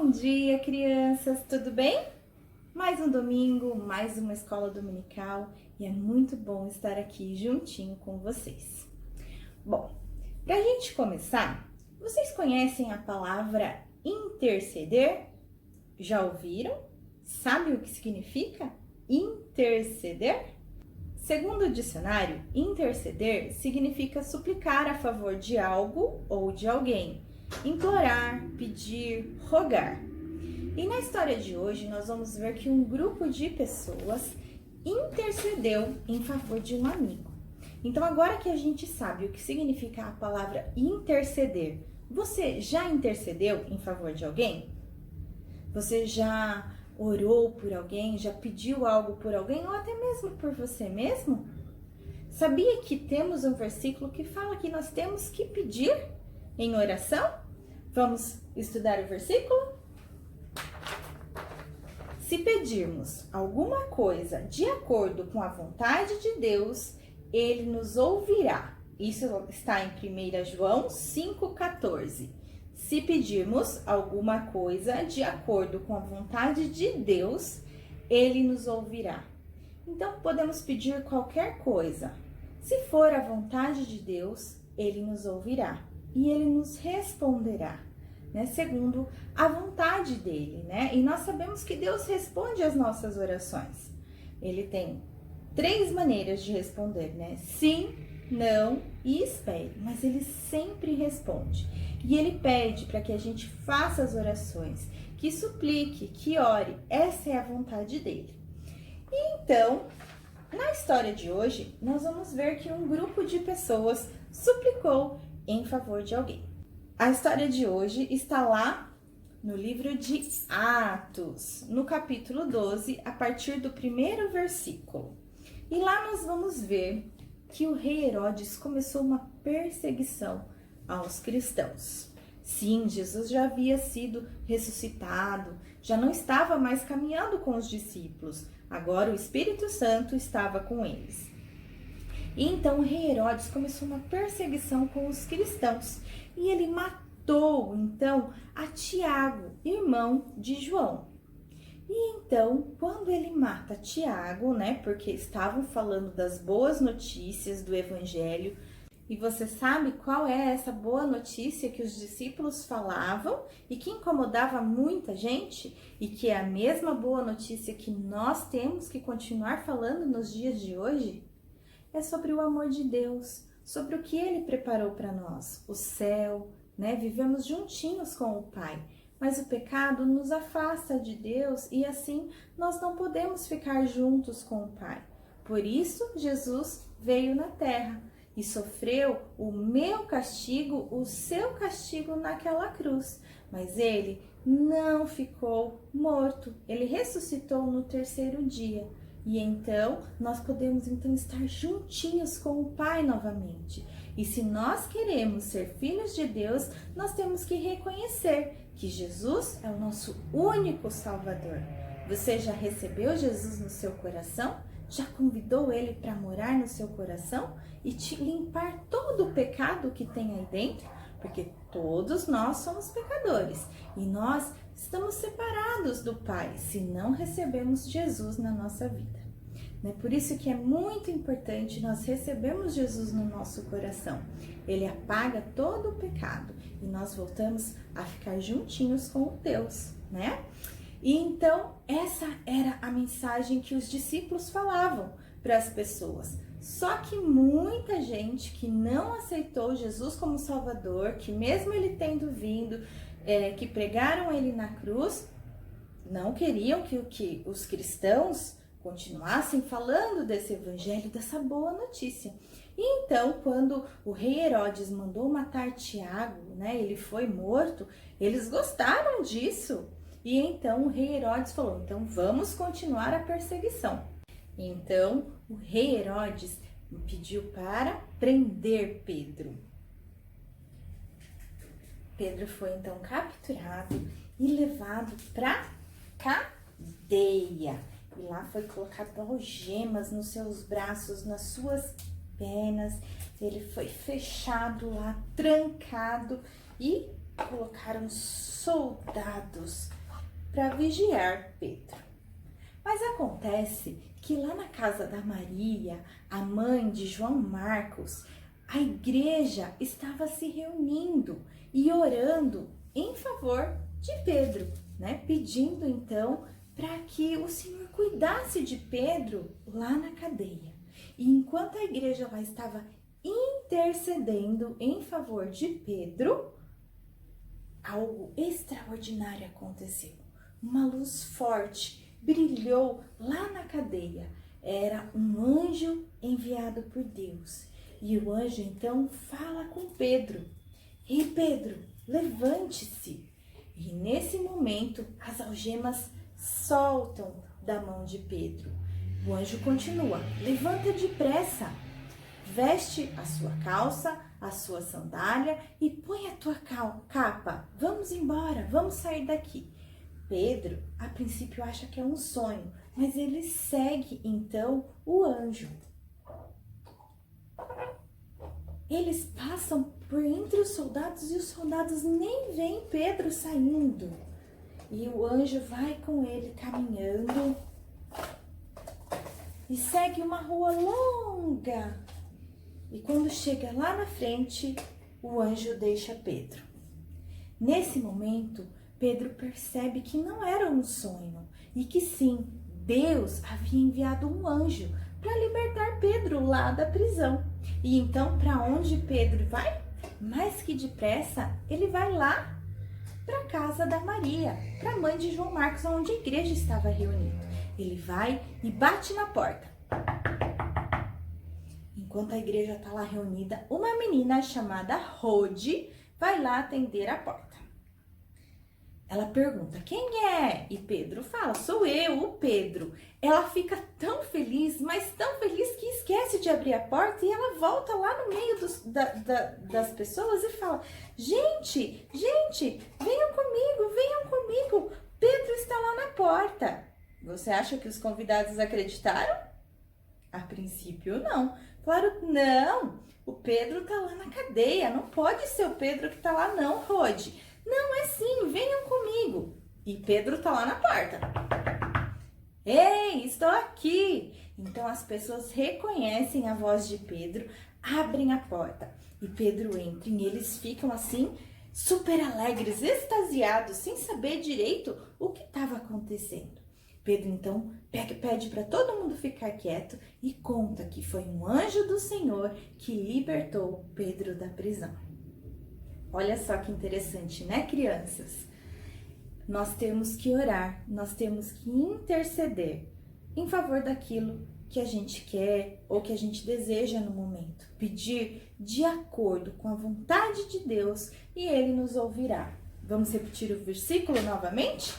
Bom dia, crianças, tudo bem? Mais um domingo, mais uma escola dominical e é muito bom estar aqui juntinho com vocês. Bom, para a gente começar, vocês conhecem a palavra interceder? Já ouviram? Sabe o que significa interceder? Segundo o dicionário, interceder significa suplicar a favor de algo ou de alguém, implorar, pedir, rogar. E na história de hoje nós vamos ver que um grupo de pessoas intercedeu em favor de um amigo. Então agora que a gente sabe o que significa a palavra interceder, você já intercedeu em favor de alguém? Você já orou por alguém, já pediu algo por alguém ou até mesmo por você mesmo? Sabia que temos um versículo que fala que nós temos que pedir em oração? Vamos estudar o versículo? Se pedirmos alguma coisa de acordo com a vontade de Deus, Ele nos ouvirá. Isso está em 1 João 5,14. Se pedirmos alguma coisa de acordo com a vontade de Deus, Ele nos ouvirá. Então, podemos pedir qualquer coisa. Se for a vontade de Deus, Ele nos ouvirá e Ele nos responderá, né? Segundo a vontade dEle, né? E nós sabemos que Deus responde às nossas orações. Ele tem 3 maneiras de responder, né? Sim, não e espere, mas Ele sempre responde. E Ele pede para que a gente faça as orações, que suplique, que ore. Essa é a vontade dEle. E então, na história de hoje, nós vamos ver que um grupo de pessoas suplicou em favor de alguém. A história de hoje está lá no livro de Atos, no capítulo 12, a partir do 1º versículo. E lá nós vamos ver que o rei Herodes começou uma perseguição aos cristãos. Sim, Jesus já havia sido ressuscitado, já não estava mais caminhando com os discípulos, agora o Espírito Santo estava com eles. E então o rei Herodes começou uma perseguição com os cristãos e ele matou então a Tiago, irmão de João. E então, quando ele mata Tiago, né, porque estavam falando das boas notícias do evangelho, e você sabe qual é essa boa notícia que os discípulos falavam e que incomodava muita gente? E que é a mesma boa notícia que nós temos que continuar falando nos dias de hoje? É sobre o amor de Deus, sobre o que Ele preparou para nós, o céu, né? Vivemos juntinhos com o Pai, mas o pecado nos afasta de Deus e assim nós não podemos ficar juntos com o Pai. Por isso, Jesus veio na terra e sofreu o meu castigo, o seu castigo naquela cruz. Mas Ele não ficou morto, Ele ressuscitou no 3º dia. E então, nós podemos estar juntinhos com o Pai novamente. E se nós queremos ser filhos de Deus, nós temos que reconhecer que Jesus é o nosso único Salvador. Você já recebeu Jesus no seu coração? Já convidou Ele para morar no seu coração e te limpar todo o pecado que tem aí dentro? Porque todos nós somos pecadores e nós estamos separados do Pai se não recebemos Jesus na nossa vida. Por isso que é muito importante nós recebermos Jesus no nosso coração. Ele apaga todo o pecado e nós voltamos a ficar juntinhos com Deus, né? E então, essa era a mensagem que os discípulos falavam para as pessoas. Só que muita gente que não aceitou Jesus como Salvador, que mesmo Ele tendo vindo, que pregaram Ele na cruz, não queriam que os cristãos continuassem falando desse evangelho, dessa boa notícia. E então, quando o rei Herodes mandou matar Tiago, né, ele foi morto, eles gostaram disso. E então o rei Herodes falou, então vamos continuar a perseguição. Então o rei Herodes pediu para prender Pedro. Pedro foi então capturado e levado para cadeia. E lá foi colocado algemas nos seus braços, nas suas pernas. Ele foi fechado lá, trancado e colocaram soldados para vigiar Pedro. Mas acontece que lá na casa da Maria, a mãe de João Marcos, a igreja estava se reunindo e orando em favor de Pedro, né? Pedindo então para que o Senhor cuidasse de Pedro lá na cadeia. E enquanto a igreja lá estava intercedendo em favor de Pedro, algo extraordinário aconteceu. Uma luz forte brilhou lá na cadeia. Era um anjo enviado por Deus. E o anjo então fala com Pedro. Ei, Pedro, levante-se. E nesse momento as algemas soltam da mão de Pedro. O anjo continua. Levanta depressa. Veste a sua calça, a sua sandália e põe a tua capa. Vamos embora, vamos sair daqui. Pedro, a princípio, acha que é um sonho, mas ele segue então o anjo. Eles passam por entre os soldados e os soldados nem veem Pedro saindo. E o anjo vai com ele caminhando e segue uma rua longa. E quando chega lá na frente, o anjo deixa Pedro. Nesse momento, Pedro percebe que não era um sonho e que sim, Deus havia enviado um anjo para libertar Pedro lá da prisão. E então, para onde Pedro vai? Mais que depressa, ele vai lá para a casa da Maria, para a mãe de João Marcos, onde a igreja estava reunida. Ele vai e bate na porta. Enquanto a igreja está lá reunida, uma menina chamada Rode vai lá atender a porta. Ela pergunta, quem é? E Pedro fala, sou eu, o Pedro. Ela fica tão feliz, mas tão feliz que esquece de abrir a porta e ela volta lá no meio das pessoas e fala, gente, venham comigo, Pedro está lá na porta. Você acha que os convidados acreditaram? A princípio, não. Claro que não. O Pedro tá lá na cadeia. Não pode ser o Pedro que tá lá, não, Rode. Não, é sim. Venham comigo. E Pedro tá lá na porta. Ei, estou aqui. Então, as pessoas reconhecem a voz de Pedro, abrem a porta. E Pedro entra e eles ficam assim, super alegres, extasiados, sem saber direito o que estava acontecendo. Pedro, então, pede para todo mundo ficar quieto e conta que foi um anjo do Senhor que libertou Pedro da prisão. Olha só que interessante, né, crianças? Nós temos que orar, nós temos que interceder em favor daquilo que a gente quer ou que a gente deseja no momento. Pedir de acordo com a vontade de Deus e Ele nos ouvirá. Vamos repetir o versículo novamente?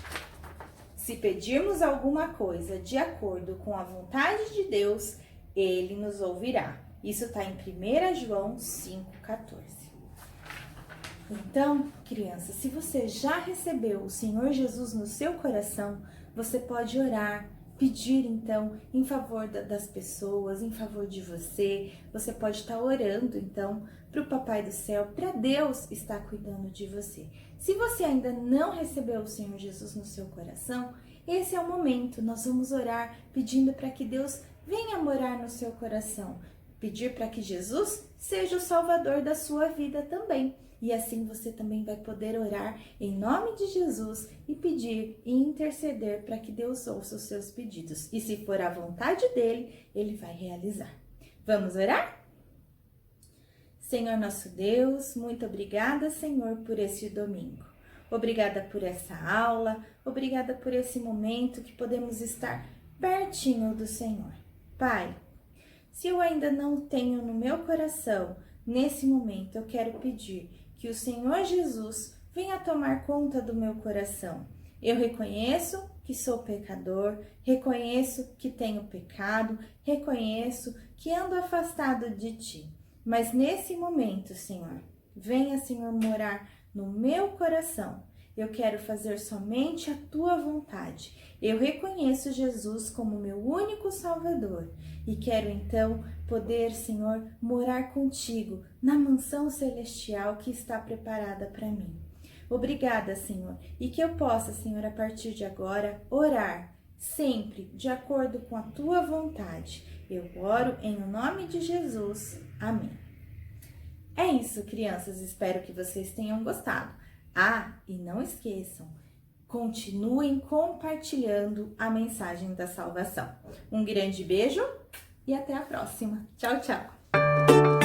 Se pedirmos alguma coisa de acordo com a vontade de Deus, Ele nos ouvirá. Isso está em 1 João 5,14. Então, criança, se você já recebeu o Senhor Jesus no seu coração, você pode orar, pedir então em favor das pessoas, em favor de você. Você pode estar orando então para o Papai do Céu, para Deus estar cuidando de você. Se você ainda não recebeu o Senhor Jesus no seu coração, esse é o momento. Nós vamos orar pedindo para que Deus venha morar no seu coração. Pedir para que Jesus seja o Salvador da sua vida também. E assim você também vai poder orar em nome de Jesus e pedir e interceder para que Deus ouça os seus pedidos. E se for a vontade dele, ele vai realizar. Vamos orar? Senhor nosso Deus, muito obrigada, Senhor, por esse domingo. Obrigada por essa aula, obrigada por esse momento que podemos estar pertinho do Senhor. Pai, se eu ainda não tenho no meu coração, nesse momento eu quero pedir que o Senhor Jesus venha tomar conta do meu coração. Eu reconheço que sou pecador, reconheço que tenho pecado, reconheço que ando afastado de Ti. Mas nesse momento, Senhor, venha, Senhor, morar no meu coração. Eu quero fazer somente a Tua vontade. Eu reconheço Jesus como meu único Salvador e quero então poder, Senhor, morar contigo na mansão celestial que está preparada para mim. Obrigada, Senhor, e que eu possa, Senhor, a partir de agora, orar sempre de acordo com a tua vontade. Eu oro em o nome de Jesus. Amém. É isso, crianças. Espero que vocês tenham gostado. E não esqueçam, continuem compartilhando a mensagem da salvação. Um grande beijo e até a próxima. Tchau, tchau!